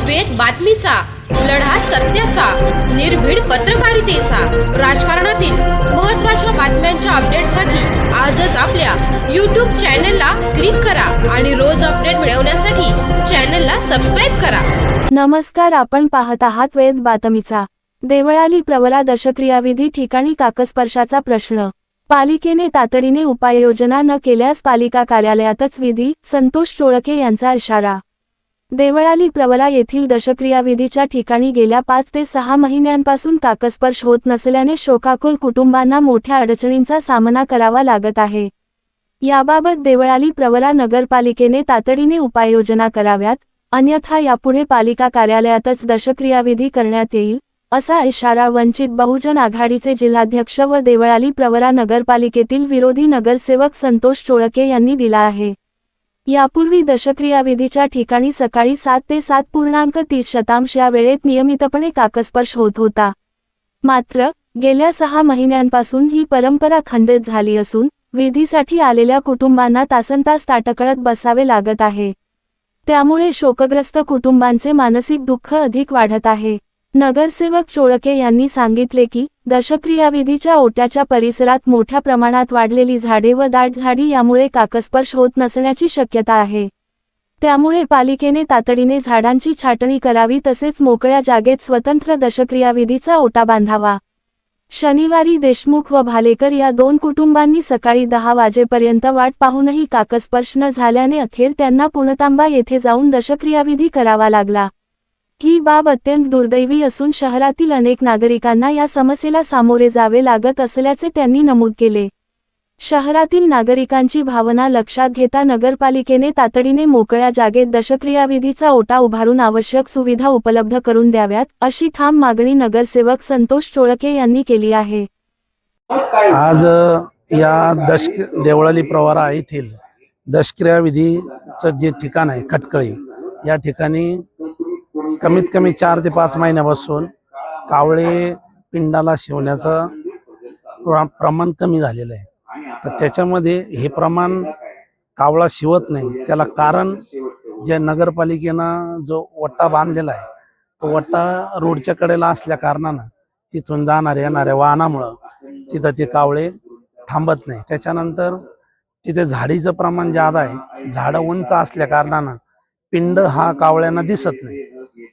वेद बातमीचा, लढा सत्याचा, निर्भीड पत्रकारितेचा, राजकारणातील महत्त्वाच्या बातम्यांच्या अपडेटसाठी आजच आपल्या YouTube चॅनलला क्लिक करा आणि रोज अपडेट मिळवण्यासाठी चॅनलला सबस्क्राइब करा। नमस्कार, आपण पाहत आहात वेद बातमीचा। देवळाली प्रवरा दशक्रियाविधी ठिकाणी काकस्पर्शाचा प्रश्न। पालिकेने तातडीने उपाययोजना न केल्यास पालिका कार्यालयातच विधी, संतोष चोळके यांचा इशारा। देवळाली प्रवरा येथील दशक्रियाविधीच्या ठिकाणी गेल्या 5 ते 6 महिन्यांपासून काकस्पर्श होत नसल्याने शोकाकुल कुटुंबांना मोठ्या अडचणींचा सामना करावा लागत आहे। याबाबत देवळाली प्रवरा नगरपालिकेने तातडीने उपाययोजना कराव्यात, अन्यथा यापुढे पालिका कार्यालयातच दशक्रियाविधी करण्यात येईल, असा इशारा वंचित बहुजन आघाडीचे जिल्हाध्यक्ष व देवळाली प्रवरा नगरपालिकेतील विरोधी नगरसेवक संतोष चोळके यांनी दिला आहे। यापूर्वी दशक्रियाविधीच्या ठिकाणी सकाळी 7 ते 7.30 या वेळेत नियमितपणे काकस्पर्श होत होता। मात्र गेल्या 6 महिन्यांपासून ही परंपरा खंडित झाली असून विधीसाठी आलेल्या कुटुंबांना तासनतास ताटकळत बसावे लागत आहे। त्यामुळे शोकग्रस्त कुटुंबांचे मानसिक दुःख अधिक वाढत आहे। नगरसेवक चोळके यांनी सांगितले की दशक्रियाविधीच्या ओट्याच्या परिसरात मोठ्या प्रमाणात वाढलेली झाडे व दाट झाडी यामुळे काकस्पर्श होत नसण्याची शक्यता आहे। त्यामुळे पालिकेने तातडीने झाडांची छाटणी करावी, तसेच मोकळ्या जागेत स्वतंत्र दशक्रियाविधीचा ओटा बांधावा। शनिवारी देशमुख व भालेकर या 2 कुटुंबांनी सकाळी 10 वाजेपर्यंत वाट पाहूनही काकस्पर्श न झाल्याने अखेर त्यांना पुणतांबा येथे जाऊन दशक्रियाविधी करावा लागला। ही बाब अत्यंत दुर्दैवी असून शहरातील अनेक नागरिकांना या समस्येला सामोरे जावे लागत असल्याचे त्यांनी नमूद केले। शहरातील नागरिकांची भावना लक्षात घेता नगरपालिकेने तातडीने मोकळ्या जागेत दशक्रियाविधीचा ओटा उभारून आवश्यक सुविधा उपलब्ध करून द्याव्यात, अशी ठाम मागणी नगरसेवक संतोष चोळके यांनी केली आहे। आज या देवळाली प्रवरा येथील दशक्रियाविधीचं जे ठिकाण आहे खटकळी, या ठिकाणी कमीत कमी 4 ते 5 महिन्यापासून कावळे पिंडाला शिवण्याचं प्रमाण कमी झालेलं आहे। तर त्याच्यामध्ये हे प्रमाण कावळा शिवत नाही, त्याला कारण जे नगरपालिकेनं जो वट्टा बांधलेला आहे तो वट्टा रोडच्या कडेला असल्या कारणानं तिथून जाणाऱ्या येणाऱ्या वाहनामुळं तिथं ते कावळे थांबत नाही। त्याच्यानंतर तिथे झाडीचं प्रमाण जादा आहे, झाडं उंच असल्या कारणानं पिंड हा कावळ्यांना दिसत नाही।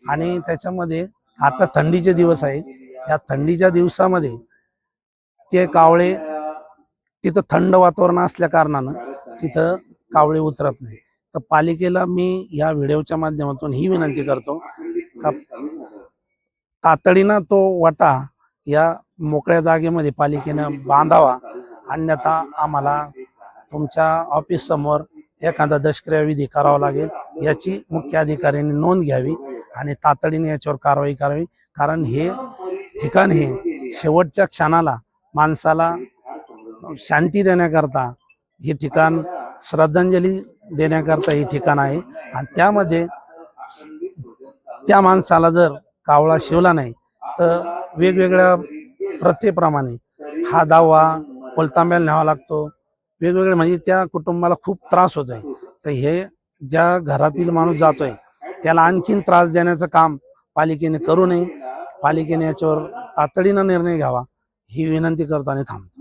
आणि त्याच्यामध्ये आता थंडीचे दिवस आहे, या थंडीच्या दिवसामध्ये ते कावळे तिथं थंड वातावरण असल्या कारणानं तिथं कावळे उतरत नाही। तर पालिकेला मी या व्हिडिओच्या माध्यमातून ही विनंती करतो का तातडीनं तो वाटा या मोकळ्या जागेमध्ये पालिकेनं बांधावा, अन्यथा आम्हाला तुमच्या ऑफिस समोर एखादा दशक्रियाविधी करावा लागेल, याची मुख्य अधिकाऱ्यांनी नोंद घ्यावी आणि तातडीने याच्यावर कारवाई करावी। कारण हे ठिकाण हे शेवटच्या क्षणाला माणसाला शांती देण्याकरता, हे ठिकाण श्रद्धांजली देण्याकरता हे ठिकाण आहे। आणि त्यामध्ये त्या माणसाला जर कावळा शिवला नाही तर वेगवेगळ्या प्रथेप्रमाणे हा दावा कोलतांब्याला न्यावा लागतो, वेगवेगळे, म्हणजे त्या कुटुंबाला खूप त्रास होतोय। तर हे ज्या घरातील माणूस जातोय त्याला आणखीन त्रास देण्याचं काम पालिकेने करू नये। पालिकेने याच्यावर तातडीनं निर्णय घ्यावा ही विनंती करतो आणि थांबतो।